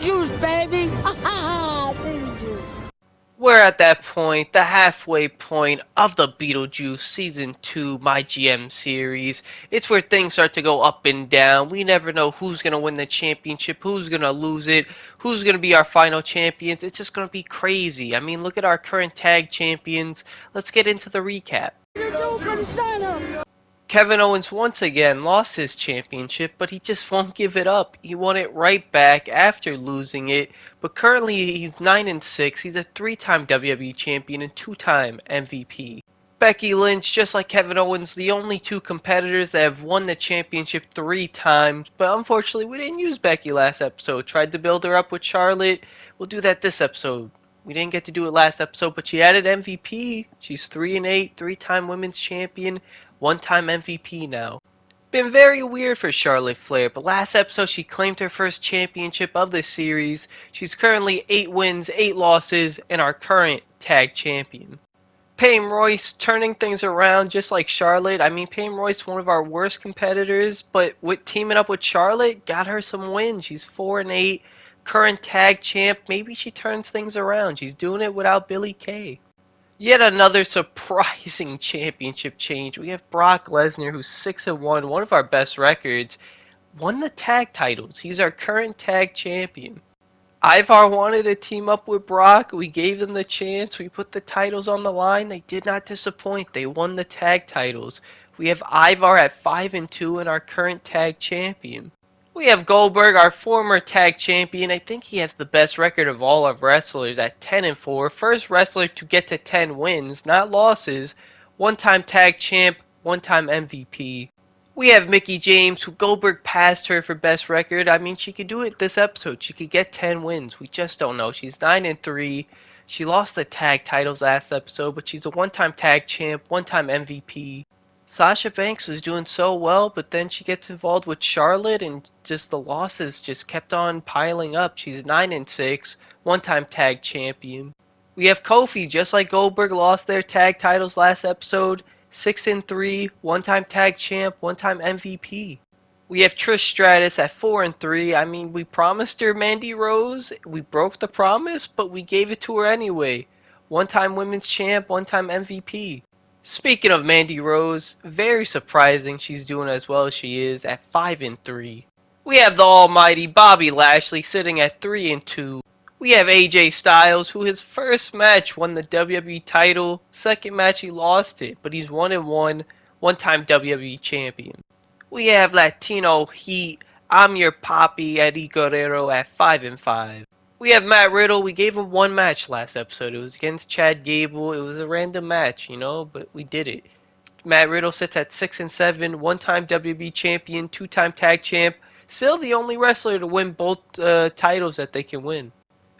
Beetlejuice, baby! Ha ha! Beetlejuice! We're at that point, the halfway point of the Beetlejuice Season 2 My GM series. It's where things start to go up and down. We never know who's going to win the championship, who's going to lose it, who's going to be our final champions. It's just going to be crazy. I mean, look at our current tag champions. Let's get into the recap. Kevin Owens once again lost his championship, but he just won't give it up. He won it right back after losing it, but currently he's 9-6. He's a 3-time WWE champion and 2-time MVP. Becky Lynch, just like Kevin Owens, the only two competitors that have won the championship 3 times, but unfortunately we didn't use Becky last episode. Tried to build her up with Charlotte. We'll do that this episode. We didn't get to do it last episode, but she added MVP. She's 3-8, 3-time women's champion, 1-time MVP now. Been very weird for Charlotte Flair, but last episode she claimed her first championship of the series. She's currently 8 wins, 8 losses, and our current tag champion. Peyton Royce turning things around just like Charlotte. I mean, Peyton Royce, one of our worst competitors, but with teaming up with Charlotte, got her some wins. She's 4-8, current tag champ. Maybe she turns things around. She's doing it without Billy Kay. Yet another surprising championship change. We have Brock Lesnar, who's 6-1, one of our best records, won the tag titles. He's our current tag champion. Ivar wanted to team up with Brock. We gave them the chance. We put the titles on the line. They did not disappoint. They won the tag titles. We have Ivar at 5-2 and our current tag champion. We have Goldberg, our former tag champion. I think he has the best record of all of wrestlers at 10-4. First wrestler to get to 10 wins, not losses. 1-time tag champ, 1-time MVP. We have Mickie James, who Goldberg passed her for best record. I mean, she could do it this episode. She could get 10 wins. We just don't know. She's 9-3. She lost the tag titles last episode, but she's a 1-time tag champ, 1-time MVP. Sasha Banks was doing so well, but then she gets involved with Charlotte and just the losses just kept on piling up. She's 9-6, 1-time tag champion. We have Kofi, just like Goldberg lost their tag titles last episode, 6-3, 1-time tag champ, 1-time MVP. We have Trish Stratus at 4-3. I mean, we promised her Mandy Rose. We broke the promise, but we gave it to her anyway. 1-time women's champ, 1-time MVP. Speaking of Mandy Rose, very surprising she's doing as well as she is at 5-3. We have the almighty Bobby Lashley sitting at 3-2. We have AJ Styles, who his first match won the WWE title. Second match he lost it, but he's 1-1, 1-time WWE champion. We have Latino Heat, I'm Your Papi Eddie Guerrero at 5-5. We have Matt Riddle. We gave him one match last episode. It was against Chad Gable. It was a random match, you know, but we did it. Matt Riddle sits at 6-7, 1-time WWE champion, 2-time tag champ. Still the only wrestler to win both titles that they can win.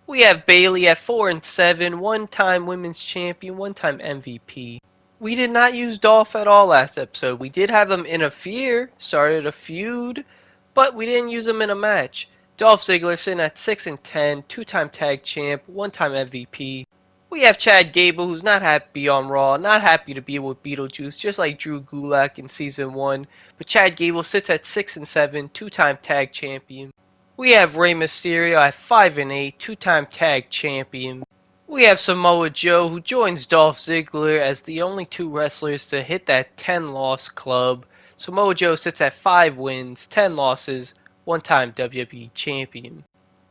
We have Bayley at 4-7, 1-time women's champion, 1-time MVP. We did not use Dolph at all last episode. We did have him interfere, started a feud, but we didn't use him in a match. Dolph Ziggler sitting at 6-10, 2-time tag champ, 1-time MVP. We have Chad Gable, who's not happy on Raw, not happy to be with Beetlejuice, just like Drew Gulak in Season 1. But Chad Gable sits at 6-7, 2-time tag champion. We have Rey Mysterio at 5-8, 2-time tag champion. We have Samoa Joe, who joins Dolph Ziggler as the only 2 wrestlers to hit that 10-loss club. Samoa Joe sits at 5 wins, 10 losses, 1-time WWE champion.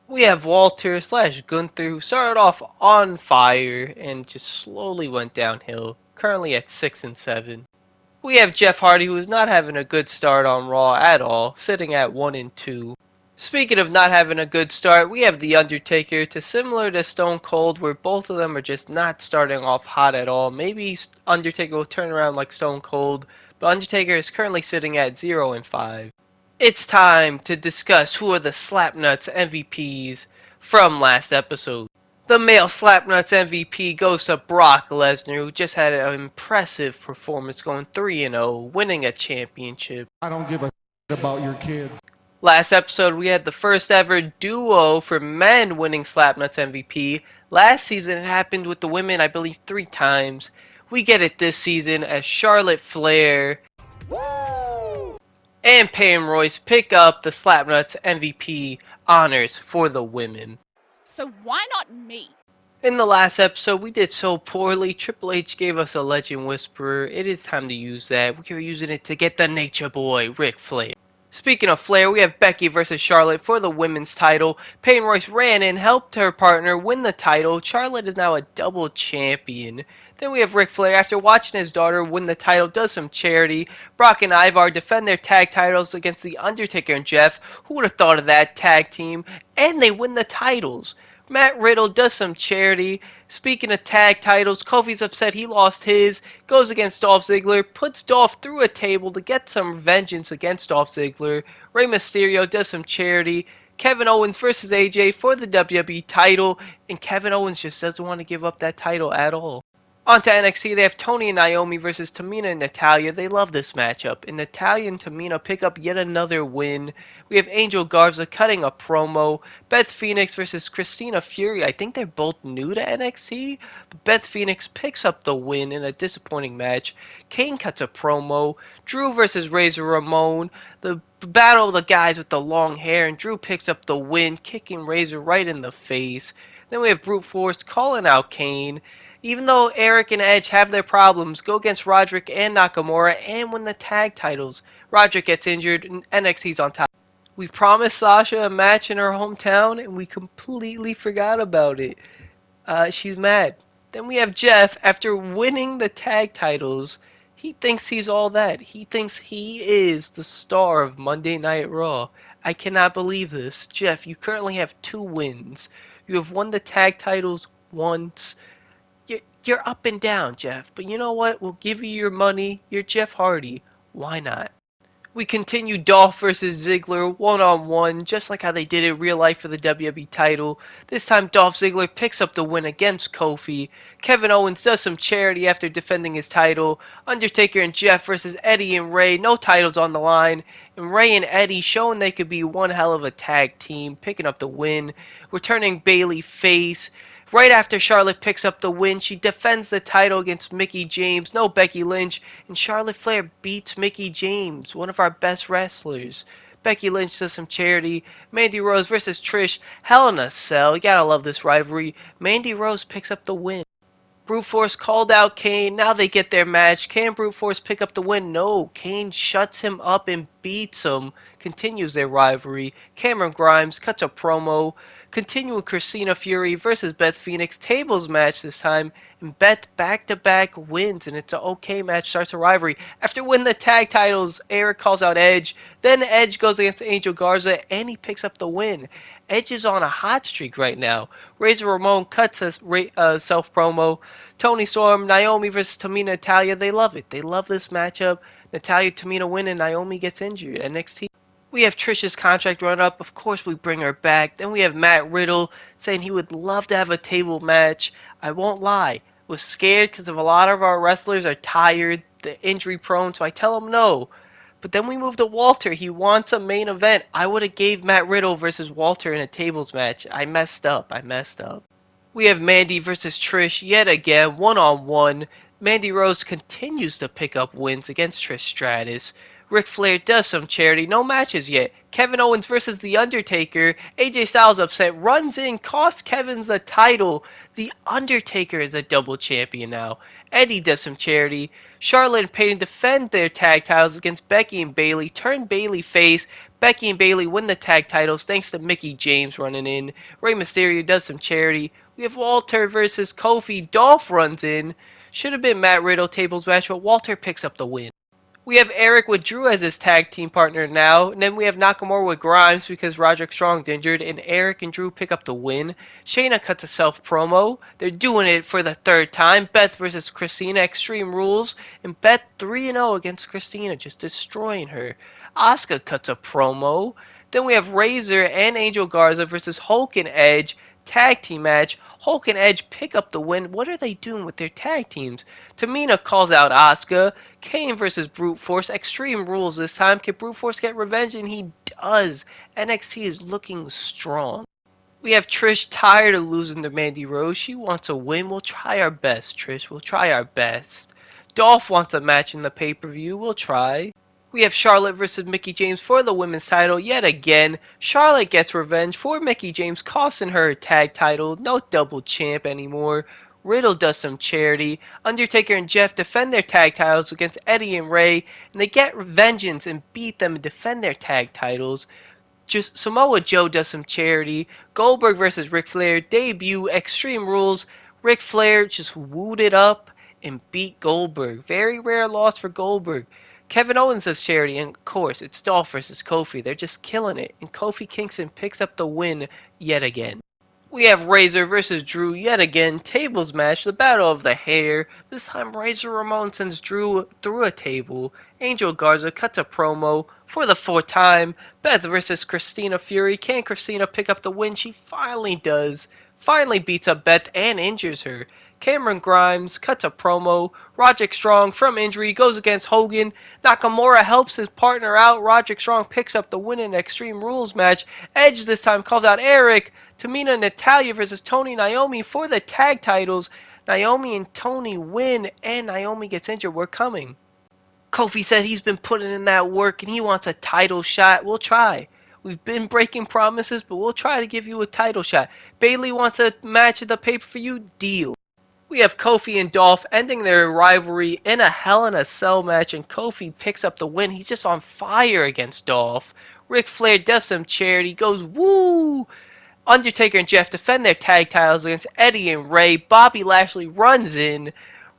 We have Walter / Gunther, who started off on fire and just slowly went downhill, currently at 6-7. We have Jeff Hardy, who is not having a good start on Raw at all, sitting at 1-2. Speaking of not having a good start, we have The Undertaker, to similar to Stone Cold, where both of them are just not starting off hot at all. Maybe Undertaker will turn around like Stone Cold, but Undertaker is currently sitting at 0-5. It's time to discuss who are the Slapnuts MVPs from last episode. The male Slapnuts MVP goes to Brock Lesnar, who just had an impressive performance going 3-0, winning a championship. I don't give a about your kids. Last episode, we had the first ever duo for men winning Slapnuts MVP. Last season, it happened with the women, I believe, 3 times. We get it this season as Charlotte Flair and Peyton Royce pick up the Slapnuts MVP honors for the women. So why not me? In the last episode, we did so poorly. Triple H gave us a Legend Whisperer. It is time to use that. We are using it to get the Nature Boy, Ric Flair. Speaking of Flair, we have Becky versus Charlotte for the women's title. Peyton Royce ran in, helped her partner win the title. Charlotte is now a double champion. Then we have Ric Flair, after watching his daughter win the title, does some charity. Brock and Ivar defend their tag titles against The Undertaker and Jeff. Who would have thought of that tag team? And they win the titles. Matt Riddle does some charity. Speaking of tag titles, Kofi's upset he lost his, goes against Dolph Ziggler, puts Dolph through a table to get some vengeance against Dolph Ziggler. Rey Mysterio does some charity. Kevin Owens versus AJ for the WWE title, and Kevin Owens just doesn't want to give up that title at all. On to NXT, they have Tony and Naomi versus Tamina and Natalya. They love this matchup. And Natalya and Tamina pick up yet another win. We have Angel Garza cutting a promo. Beth Phoenix versus Christina Fury. I think they're both new to NXT. But Beth Phoenix picks up the win in a disappointing match. Kane cuts a promo. Drew versus Razor Ramon. The battle of the guys with the long hair. And Drew picks up the win, kicking Razor right in the face. Then we have Brute Force calling out Kane. Even though Eric and Edge have their problems, go against Roderick and Nakamura and win the tag titles. Roderick gets injured and NXT's on top. We promised Sasha a match in her hometown and we completely forgot about it. She's mad. Then we have Jeff, after winning the tag titles, he thinks he's all that. He thinks he is the star of Monday Night Raw. I cannot believe this. Jeff, you currently have 2 wins. You have won the tag titles once. You're up and down, Jeff, but you know what? We'll give you your money. You're Jeff Hardy. Why not? We continue Dolph versus Ziggler one-on-one, just like how they did in real life for the WWE title. This time Dolph Ziggler picks up the win against Kofi. Kevin Owens does some charity after defending his title. Undertaker and Jeff versus Eddie and Ray, no titles on the line. And Ray and Eddie showing they could be one hell of a tag team, picking up the win. We're turning Bayley face. Right after Charlotte picks up the win, she defends the title against Mickie James, no Becky Lynch, and Charlotte Flair beats Mickie James, one of our best wrestlers. Becky Lynch does some charity. Mandy Rose versus Trish, Hell in a Cell. You gotta love this rivalry. Mandy Rose picks up the win. Brute Force called out Kane. Now they get their match. Can Brute Force pick up the win? No. Kane shuts him up and beats him. Continues their rivalry. Cameron Grimes cuts a promo. Continuing Christina Fury versus Beth Phoenix. Tables match this time. And Beth back-to-back wins. And it's an okay match. Starts a rivalry. After winning the tag titles, Eric calls out Edge. Then Edge goes against Angel Garza. And he picks up the win. Edge is on a hot streak right now. Razor Ramon cuts a self-promo. Tony Storm, Naomi versus Tamina, Natalya. They love it. They love this matchup. Natalya, Tamina win, and Naomi gets injured. NXT. We have Trish's contract run up. Of course, we bring her back. Then we have Matt Riddle saying he would love to have a table match. I won't lie. Was scared because of a lot of our wrestlers are tired, they're injury prone, so I tell him no. But then we move to Walter. He wants a main event. I would have gave Matt Riddle versus Walter in a tables match. I messed up. We have Mandy versus Trish yet again, one-on-one. Mandy Rose continues to pick up wins against Trish Stratus. Ric Flair does some charity. No matches yet. Kevin Owens versus The Undertaker. AJ Styles upset. Runs in. Costs Kevin's the title. The Undertaker is a double champion now. Eddie does some charity. Charlotte and Peyton defend their tag titles against Becky and Bayley. Turn Bayley face. Becky and Bayley win the tag titles thanks to Mickie James running in. Rey Mysterio does some charity. We have Walter versus Kofi. Dolph runs in. Should have been Matt Riddle tables match, but Walter picks up the win. We have Eric with Drew as his tag team partner now. And then we have Nakamura with Grimes because Roderick Strong's injured. And Eric and Drew pick up the win. Shayna cuts a self-promo. They're doing it for the 3rd time. Beth versus Christina, Extreme Rules. And Beth 3-0 against Christina, just destroying her. Asuka cuts a promo. Then we have Razor and Angel Garza versus Hulk and Edge. Tag team match. Hulk and Edge pick up the win. What are they doing with their tag teams? Tamina calls out Asuka. Kane versus Brute Force. Extreme Rules this time. Can Brute Force get revenge? And he does. NXT is looking strong. We have Trish tired of losing to Mandy Rose. She wants a win. We'll try our best, Trish. We'll try our best. Dolph wants a match in the pay-per-view. We'll try. We have Charlotte versus Mickie James for the women's title yet again. Charlotte gets revenge for Mickie James costing her tag title. No double champ anymore. Riddle does some charity. Undertaker and Jeff defend their tag titles against Eddie and Ray, and they get vengeance and beat them and defend their tag titles. Just Samoa Joe does some charity. Goldberg versus Ric Flair debut. Extreme Rules. Ric Flair just wooed it up and beat Goldberg. Very rare loss for Goldberg. Kevin Owens does charity, and of course, it's Dolph versus Kofi. They're just killing it, and Kofi Kingston picks up the win yet again. We have Razor versus Drew yet again. Tables match, the battle of the hair. This time Razor Ramon sends Drew through a table. Angel Garza cuts a promo for the fourth time. Beth versus Christina Fury. Can Christina pick up the win? She finally does. Finally beats up Beth and injures her. Cameron Grimes cuts a promo. Roderick Strong from injury goes against Hogan. Nakamura helps his partner out. Roderick Strong picks up the win in an Extreme Rules match. Edge this time calls out Eric. Tamina and Natalya versus Tony and Naomi for the tag titles. Naomi and Tony win, and Naomi gets injured. We're coming. Kofi said he's been putting in that work and he wants a title shot. We'll try. We've been breaking promises, but we'll try to give you a title shot. Bayley wants a match at the pay-per-view. Deal. We have Kofi and Dolph ending their rivalry in a Hell in a Cell match, and Kofi picks up the win. He's just on fire against Dolph. Ric Flair does some charity, goes woo! Undertaker and Jeff defend their tag titles against Eddie and Ray. Bobby Lashley runs in.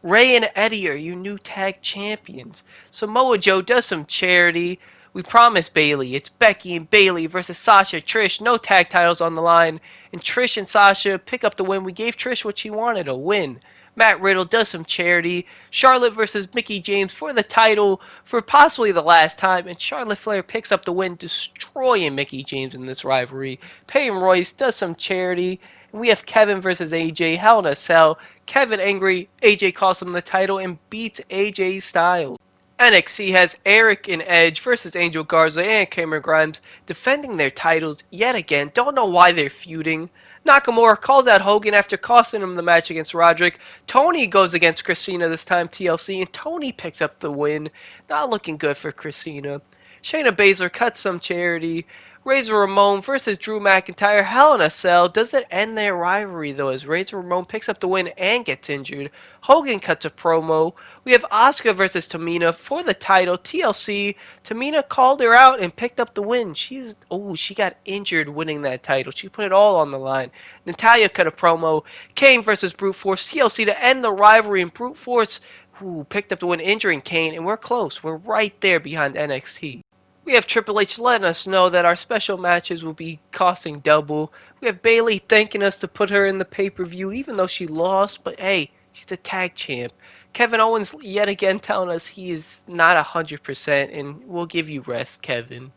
Ray and Eddie are your new tag champions. Samoa Joe does some charity. We promised Bayley. It's Becky and Bayley versus Sasha, Trish. No tag titles on the line. And Trish and Sasha pick up the win. We gave Trish what she wanted, a win. Matt Riddle does some charity. Charlotte versus Mickie James for the title for possibly the last time. And Charlotte Flair picks up the win, destroying Mickie James in this rivalry. Peyton Royce does some charity. And we have Kevin versus AJ, Hell in a Cell. Kevin angry, AJ costs him the title and beats AJ Styles. NXT has Eric and Edge versus Angel Garza and Cameron Grimes defending their titles yet again. Don't know why they're feuding. Nakamura calls out Hogan after costing him the match against Roderick. Tony goes against Christina this time, TLC, and Tony picks up the win. Not looking good for Christina. Shayna Baszler cuts some charity. Razor Ramon versus Drew McIntyre. Hell in a Cell. Does it end their rivalry, though, as Razor Ramon picks up the win and gets injured. Hogan cuts a promo. We have Asuka versus Tamina for the title. TLC. Tamina called her out and picked up the win. She got injured winning that title. She put it all on the line. Natalya cut a promo. Kane versus Brute Force. TLC to end the rivalry, and Brute Force picked up the win, injuring Kane, and we're close. We're right there behind NXT. We have Triple H letting us know that our special matches will be costing double. We have Bayley thanking us to put her in the pay-per-view, even though she lost. But hey, she's a tag champ. Kevin Owens yet again telling us he is not 100%, and we'll give you rest, Kevin.